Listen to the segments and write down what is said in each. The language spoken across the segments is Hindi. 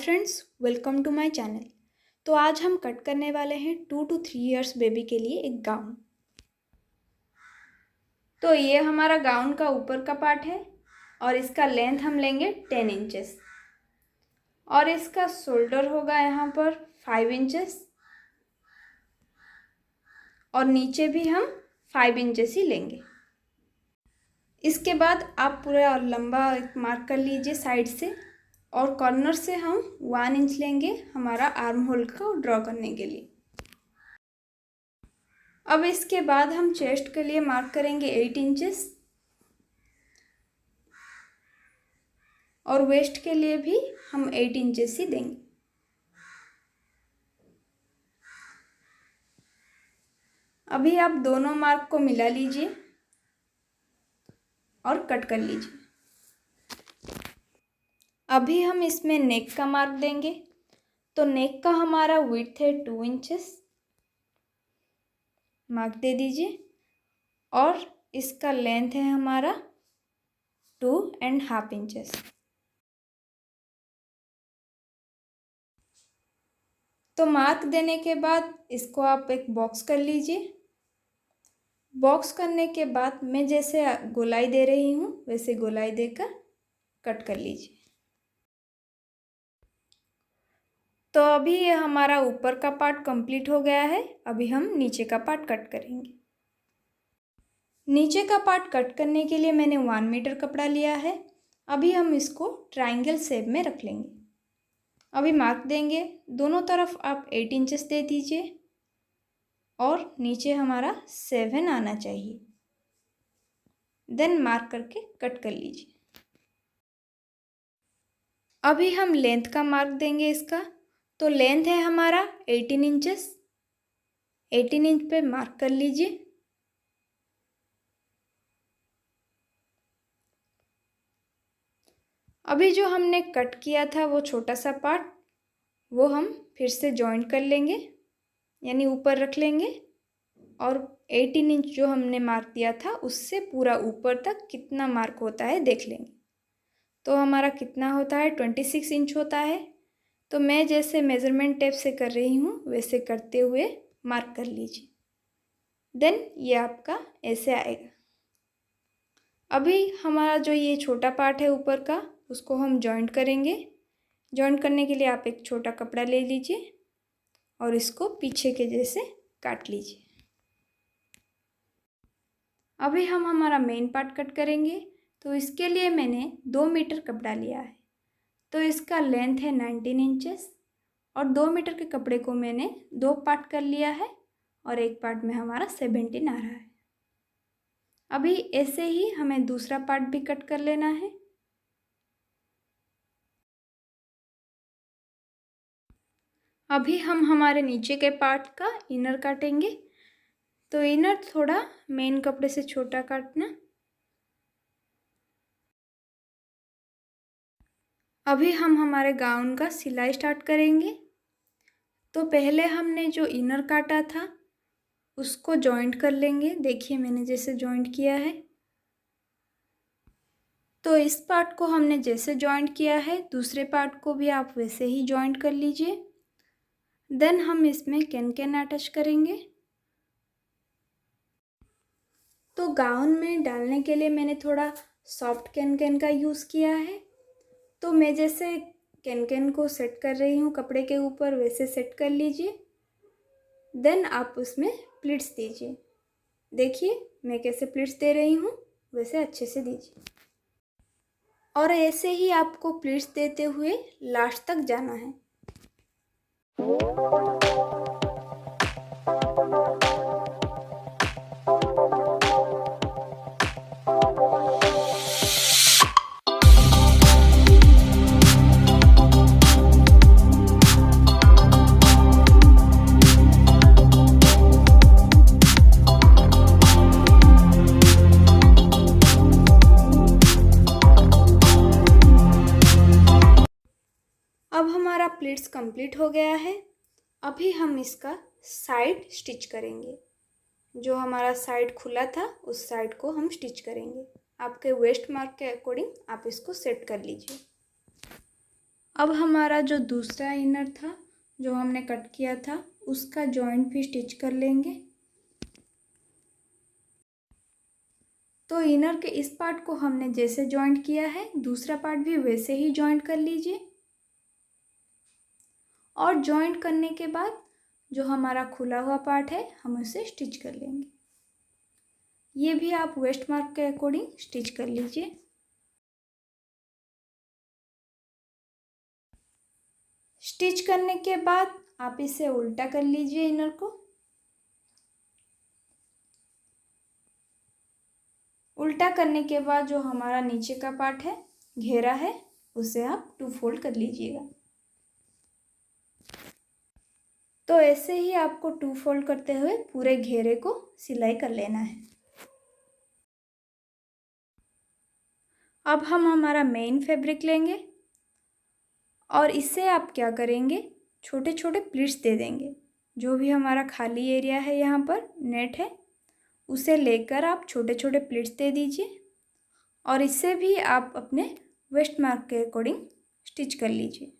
Friends, welcome to my channel. तो आज हम कट करने वाले हैं 2 to 3 इयर्स बेबी के लिए एक गाउन। तो ये हमारा गाउन का ऊपर का पार्ट है और इसका लेंथ हम लेंगे 10 इंचेस और इसका शोल्डर होगा यहाँ पर 5 इंचेस और नीचे भी हम 5 इंचेस ही लेंगे। इसके बाद आप पूरा लंबा मार्क कर लीजिए साइड से और कॉर्नर से हम 1 इंच लेंगे हमारा आर्म होल को ड्रॉ करने के लिए। अब इसके बाद हम चेस्ट के लिए मार्क करेंगे 8 इंचेस और वेस्ट के लिए भी हम 8 इंचेस ही देंगे। अभी आप दोनों मार्क को मिला लीजिए और कट कर लीजिए। अभी हम इसमें नेक का मार्क देंगे। तो नेक का हमारा विड्थ है 2 इंचेस, मार्क दे दीजिए और इसका लेंथ है हमारा 2.5 इंचेस। तो मार्क देने के बाद इसको आप एक बॉक्स कर लीजिए। बॉक्स करने के बाद मैं जैसे गोलाई दे रही हूँ वैसे गोलाई देकर कट कर लीजिए। तो अभी ये हमारा ऊपर का पार्ट कंप्लीट हो गया है। अभी हम नीचे का पार्ट कट करेंगे। नीचे का पार्ट कट करने के लिए मैंने 1 मीटर कपड़ा लिया है। अभी हम इसको ट्रायंगल शेप में रख लेंगे। अभी मार्क देंगे, दोनों तरफ आप 8 इंचेस दे दीजिए और नीचे हमारा 7 आना चाहिए। देन मार्क करके कट कर लीजिए। अभी हम लेंथ का मार्क देंगे इसका। तो लेंथ है हमारा 18 इंचेस। 18 इंच पे मार्क कर लीजिए। अभी जो हमने कट किया था वो छोटा सा पार्ट वो हम फिर से जॉइंट कर लेंगे, यानी ऊपर रख लेंगे और 18 इंच जो हमने मार्क दिया था उससे पूरा ऊपर तक कितना मार्क होता है देख लेंगे। तो हमारा कितना होता है 26 इंच होता है। तो मैं जैसे मेज़रमेंट टेप से कर रही हूँ वैसे करते हुए मार्क कर लीजिए। देन ये आपका ऐसे आएगा। अभी हमारा जो ये छोटा पार्ट है ऊपर का उसको हम जॉइंट करेंगे। जॉइंट करने के लिए आप एक छोटा कपड़ा ले लीजिए और इसको पीछे के जैसे काट लीजिए। अभी हम हमारा मेन पार्ट कट करेंगे। तो इसके लिए मैंने 2 मीटर कपड़ा लिया है। तो इसका लेंथ है 19 इंचेस और 2 मीटर के कपड़े को मैंने 2 पार्ट कर लिया है और एक पार्ट में हमारा 17 आ रहा है। अभी ऐसे ही हमें दूसरा पार्ट भी कट कर लेना है। अभी हम हमारे नीचे के पार्ट का इनर काटेंगे। तो इनर थोड़ा मेन कपड़े से छोटा काटना। अभी हम हमारे गाउन का सिलाई स्टार्ट करेंगे। तो पहले हमने जो इनर काटा था उसको जॉइंट कर लेंगे। देखिए मैंने जैसे जॉइंट किया है। तो इस पार्ट को हमने जैसे जॉइंट किया है दूसरे पार्ट को भी आप वैसे ही जॉइंट कर लीजिए। देन हम इसमें कैन अटैच करेंगे। तो गाउन में डालने के लिए मैंने थोड़ा सॉफ्ट कैन का यूज़ किया है। तो मैं जैसे कैन को सेट कर रही हूँ कपड़े के ऊपर वैसे सेट कर लीजिए। देन आप उसमें प्लीट्स दीजिए। देखिए मैं कैसे प्लीट्स दे रही हूँ वैसे अच्छे से दीजिए और ऐसे ही आपको प्लीट्स देते हुए लास्ट तक जाना है। अब हमारा प्लीट्स कंप्लीट हो गया है। अभी हम इसका साइड स्टिच करेंगे। जो हमारा साइड खुला था उस साइड को हम स्टिच करेंगे। आपके वेस्ट मार्क के अकॉर्डिंग आप इसको सेट कर लीजिए। अब हमारा जो दूसरा इनर था जो हमने कट किया था उसका जॉइंट भी स्टिच कर लेंगे। तो इनर के इस पार्ट को हमने जैसे जॉइंट किया है दूसरा पार्ट भी वैसे ही जॉइंट कर लीजिए। और जॉइंट करने के बाद जो हमारा खुला हुआ पार्ट है हम उसे स्टिच कर लेंगे। ये भी आप वेस्ट मार्क के अकॉर्डिंग स्टिच कर लीजिए। स्टिच करने के बाद आप इसे उल्टा कर लीजिए इनर को। उल्टा करने के बाद जो हमारा नीचे का पार्ट है घेरा है उसे आप 2 फोल्ड कर लीजिएगा। तो ऐसे ही आपको 2 फोल्ड करते हुए पूरे घेरे को सिलाई कर लेना है। अब हम हमारा मेन फैब्रिक लेंगे और इससे आप क्या करेंगे, छोटे छोटे प्लीट्स दे देंगे। जो भी हमारा खाली एरिया है यहाँ पर नेट है उसे लेकर आप छोटे छोटे प्लीट्स दे दीजिए और इससे भी आप अपने वेस्ट मार्क के अकॉर्डिंग स्टिच कर लीजिए।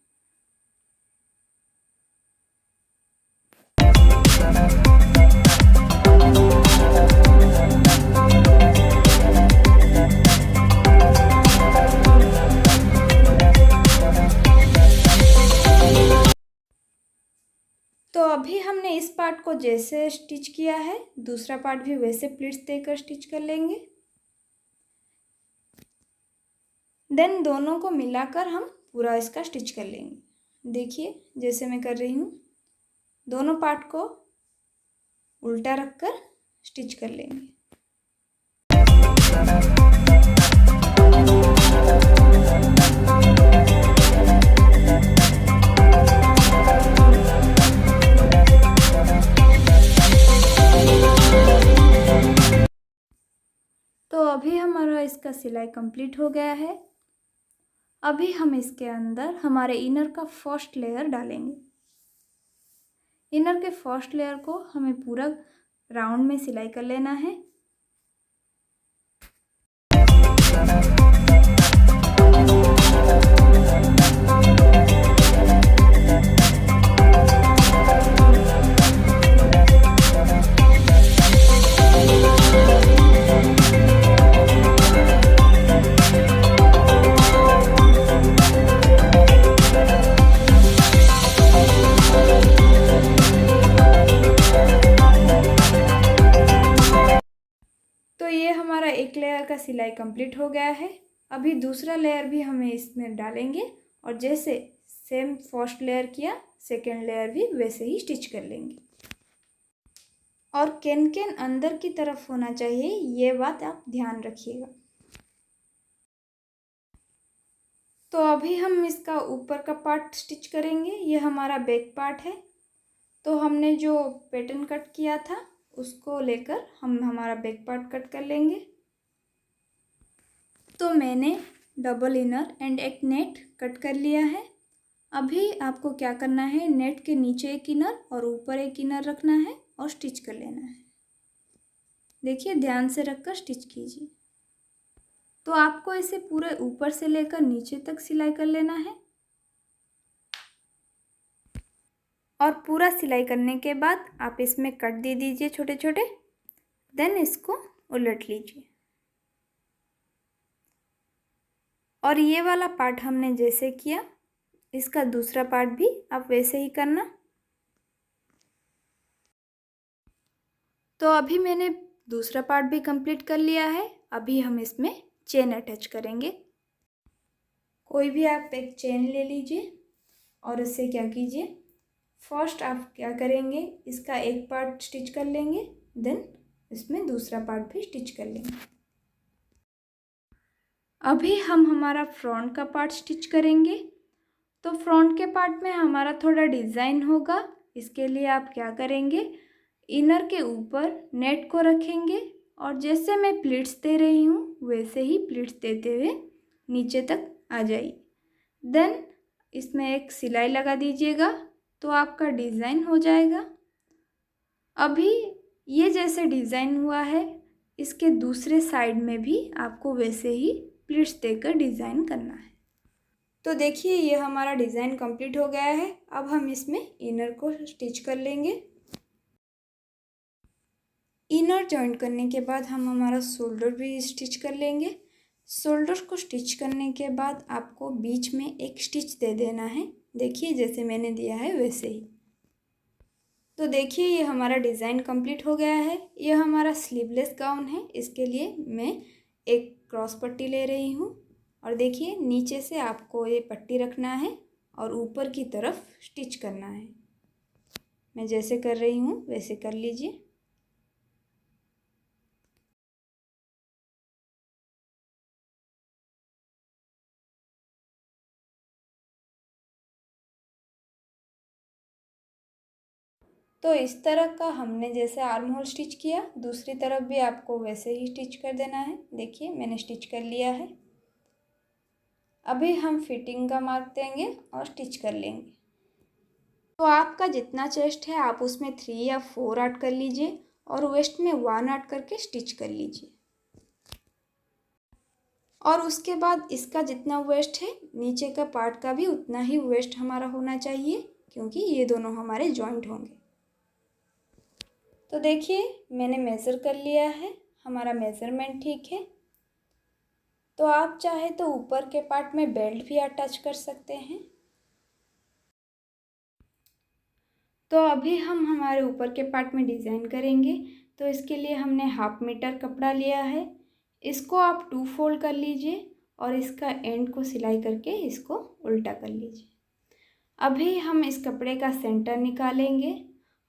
तो अभी हमने इस पार्ट को जैसे स्टिच किया है दूसरा पार्ट भी वैसे प्लीट्स देकर स्टिच कर लेंगे। देन दोनों को मिलाकर हम पूरा इसका स्टिच कर लेंगे। देखिए जैसे मैं कर रही हूँ, दोनों पार्ट को उल्टा रखकर स्टिच कर लेंगे। तो अभी हमारा इसका सिलाई कंप्लीट हो गया है। अभी हम इसके अंदर हमारे इनर का फर्स्ट लेयर डालेंगे। इनर के फर्स्ट लेयर को हमें पूरा राउंड में सिलाई कर लेना है। तो ये हमारा एक लेयर का सिलाई कंप्लीट हो गया है। अभी दूसरा लेयर भी हमें इसमें डालेंगे और जैसे सेम फर्स्ट लेयर किया सेकेंड लेयर भी वैसे ही स्टिच कर लेंगे। और कैन अंदर की तरफ होना चाहिए, ये बात आप ध्यान रखिएगा। तो अभी हम इसका ऊपर का पार्ट स्टिच करेंगे। ये हमारा बैक पार्ट है। तो हमने जो पैटर्न कट किया था उसको लेकर हम हमारा बैक पार्ट कट कर लेंगे। तो मैंने डबल इनर एंड एक नेट कट कर लिया है। अभी आपको क्या करना है, नेट के नीचे एक इनर और ऊपर एक इनर रखना है और स्टिच कर लेना है। देखिए ध्यान से रखकर स्टिच कीजिए। तो आपको इसे पूरे ऊपर से लेकर नीचे तक सिलाई कर लेना है और पूरा सिलाई करने के बाद आप इसमें कट दे दीजिए छोटे छोटे। देन इसको उलट लीजिए और ये वाला पार्ट हमने जैसे किया इसका दूसरा पार्ट भी आप वैसे ही करना। तो अभी मैंने दूसरा पार्ट भी कंप्लीट कर लिया है। अभी हम इसमें चेन अटैच करेंगे। कोई भी आप एक चेन ले लीजिए और इससे क्या कीजिए, फर्स्ट आप क्या करेंगे, इसका एक पार्ट स्टिच कर लेंगे, देन इसमें दूसरा पार्ट भी स्टिच कर लेंगे। अभी हम हमारा फ्रंट का पार्ट स्टिच करेंगे। तो फ्रंट के पार्ट में हमारा थोड़ा डिज़ाइन होगा। इसके लिए आप क्या करेंगे, इनर के ऊपर नेट को रखेंगे और जैसे मैं प्लीट्स दे रही हूँ वैसे ही प्लीट्स देते हुए नीचे तक आ जाइए। देन इसमें एक सिलाई लगा दीजिएगा तो आपका डिज़ाइन हो जाएगा। अभी ये जैसे डिज़ाइन हुआ है इसके दूसरे साइड में भी आपको वैसे ही प्लीट्स देकर डिज़ाइन करना है। तो देखिए ये हमारा डिज़ाइन कंप्लीट हो गया है। अब हम इसमें इनर को स्टिच कर लेंगे। इनर जॉइंट करने के बाद हम हमारा शोल्डर भी स्टिच कर लेंगे। शोल्डर को स्टिच करने के बाद आपको बीच में एक स्टिच दे देना है। देखिए जैसे मैंने दिया है वैसे ही। तो देखिए ये हमारा डिज़ाइन कंप्लीट हो गया है। ये हमारा स्लीवलेस गाउन है। इसके लिए मैं एक क्रॉस पट्टी ले रही हूँ और देखिए नीचे से आपको ये पट्टी रखना है और ऊपर की तरफ स्टिच करना है। मैं जैसे कर रही हूँ वैसे कर लीजिए। तो इस तरह का हमने जैसे आर्म होल स्टिच किया, दूसरी तरफ भी आपको वैसे ही स्टिच कर देना है। देखिए मैंने स्टिच कर लिया है। अभी हम फिटिंग का मार्क देंगे और स्टिच कर लेंगे। तो आपका जितना चेस्ट है आप उसमें 3 या 4 ऐड कर लीजिए और वेस्ट में 1 ऐड करके स्टिच कर लीजिए। और उसके बाद इसका जितना वेस्ट है नीचे का पार्ट का भी उतना ही वेस्ट हमारा होना चाहिए, क्योंकि ये दोनों हमारे जॉइंट होंगे। तो देखिए मैंने मेज़र कर लिया है, हमारा मेज़रमेंट ठीक है। तो आप चाहे तो ऊपर के पार्ट में बेल्ट भी अटैच कर सकते हैं। तो अभी हम हमारे ऊपर के पार्ट में डिज़ाइन करेंगे। तो इसके लिए हमने 1/2 मीटर कपड़ा लिया है। इसको आप 2 फोल्ड कर लीजिए और इसका एंड को सिलाई करके इसको उल्टा कर लीजिए। अभी हम इस कपड़े का सेंटर निकालेंगे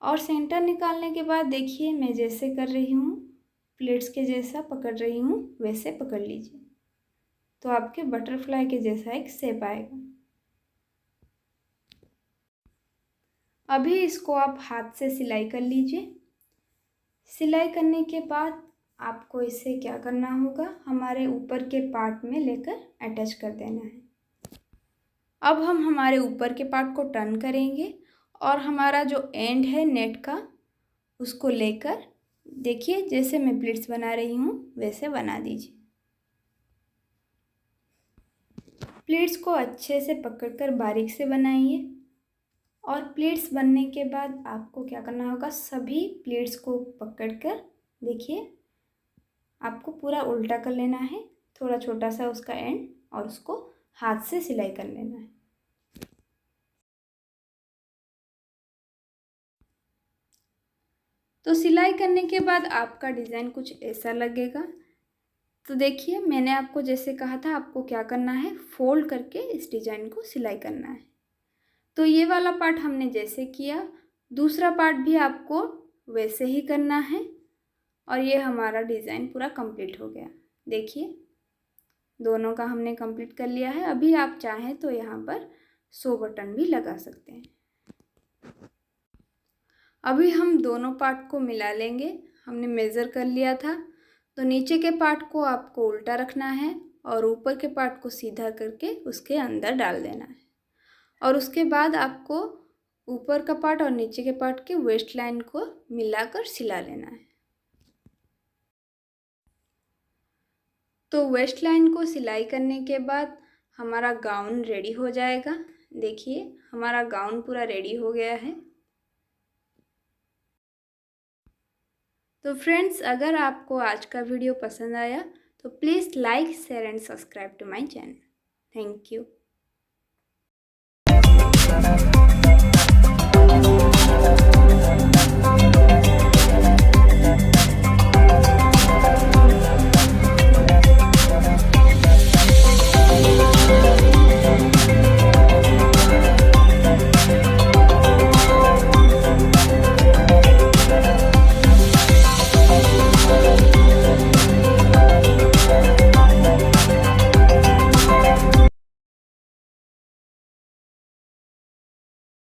और सेंटर निकालने के बाद देखिए मैं जैसे कर रही हूँ, प्लेट्स के जैसा पकड़ रही हूँ वैसे पकड़ लीजिए। तो आपके बटरफ्लाई के जैसा एक शेप आएगा। अभी इसको आप हाथ से सिलाई कर लीजिए। सिलाई करने के बाद आपको इसे क्या करना होगा, हमारे ऊपर के पार्ट में लेकर अटैच कर देना है। अब हम हमारे ऊपर के पार्ट को टर्न करेंगे और हमारा जो एंड है नेट का उसको लेकर देखिए जैसे मैं प्लीट्स बना रही हूँ वैसे बना दीजिए। प्लीट्स को अच्छे से पकड़कर बारीक से बनाइए और प्लीट्स बनने के बाद आपको क्या करना होगा, सभी प्लीट्स को पकड़कर देखिए आपको पूरा उल्टा कर लेना है, थोड़ा छोटा सा उसका एंड, और उसको हाथ से सिलाई कर लेना है। तो सिलाई करने के बाद आपका डिज़ाइन कुछ ऐसा लगेगा। तो देखिए मैंने आपको जैसे कहा था आपको क्या करना है, फोल्ड करके इस डिज़ाइन को सिलाई करना है। तो ये वाला पार्ट हमने जैसे किया, दूसरा पार्ट भी आपको वैसे ही करना है और ये हमारा डिज़ाइन पूरा कंप्लीट हो गया। देखिए दोनों का हमने कंप्लीट कर लिया है। अभी आप चाहें तो यहाँ पर 100 बटन भी लगा सकते हैं। अभी हम दोनों पार्ट को मिला लेंगे। हमने मेज़र कर लिया था। तो नीचे के पार्ट को आपको उल्टा रखना है और ऊपर के पार्ट को सीधा करके उसके अंदर डाल देना है। और उसके बाद आपको ऊपर का पार्ट और नीचे के पार्ट के वेस्ट लाइन को मिलाकर सिला लेना है। तो वेस्ट लाइन को सिलाई करने के बाद हमारा गाउन रेडी हो जाएगा। देखिए हमारा गाउन पूरा रेडी हो गया है। तो फ्रेंड्स, अगर आपको आज का वीडियो पसंद आया तो please like, share and subscribe to my channel. Thank you.